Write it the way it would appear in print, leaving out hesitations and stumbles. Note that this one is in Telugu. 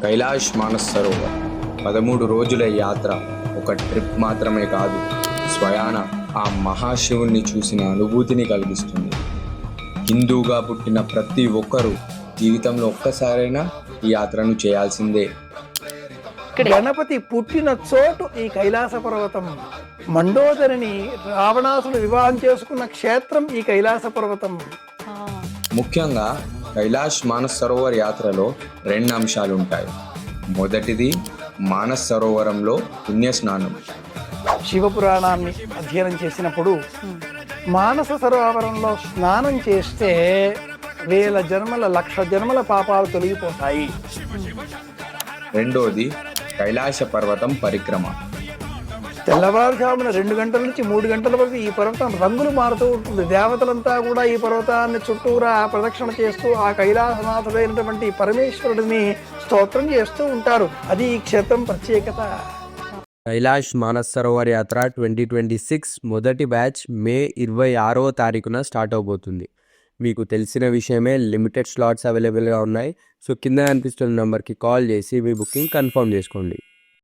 కైలాష్ మానస్ సరోవర్ 13 రోజుల యాత్ర ఒక ట్రిప్ మాత్రమే కాదు, స్వయాన ఆ మహాశివుణ్ణి చూసిన అనుభూతిని కలిగిస్తుంది. హిందూగా పుట్టిన ప్రతి ఒక్కరూ జీవితంలో ఒక్కసారైనా ఈ యాత్రను చేయాల్సిందే. గణపతి పుట్టిన చోటు ఈ కైలాస పర్వతం. మండోదరిని రావణాసుడు వివాహం చేసుకున్న క్షేత్రం ఈ కైలాస పర్వతం. ముఖ్యంగా కైలాష్ మానస్ సరోవర్ యాత్రలో 2 అంశాలు ఉంటాయి. మొదటిది మానస్ సరోవరంలో పుణ్యస్నానం. శివపురాణాన్ని అధ్యయనం చేసినప్పుడు మానస సరోవరంలో స్నానం చేస్తే 1000 జన్మల 1,00,000 జన్మల పాపాలు తొలగిపోతాయి. రెండోది కైలాస పర్వతం పరిక్రమ. తెల్లవారుజామున 2 గంటల నుంచి 3 గంటల వరకు ఈ పర్వతం రంగులు మారుతూ ఉంటుంది. దేవతలంతా కూడా ఈ పర్వతాన్ని చుట్టూరా ప్రదక్షిణ చేస్తూ ఆ కైలాసనాథుడైనటువంటి పరమేశ్వరుడిని స్తోత్రం చేస్తూ ఉంటారు. అది ఈ క్షేత్రం ప్రత్యేకత. కైలాష్ మానస్ సరోవర్ యాత్ర 2026 మొదటి బ్యాచ్ మే 26వ తారీఖున స్టార్ట్ అవబోతుంది. మీకు తెలిసిన విషయమే, లిమిటెడ్ స్లాట్స్ అవైలబుల్గా ఉన్నాయి. సో కింద అనిపిస్తున్న నెంబర్కి కాల్ చేసి మీ బుకింగ్ కన్ఫర్మ్ చేసుకోండి.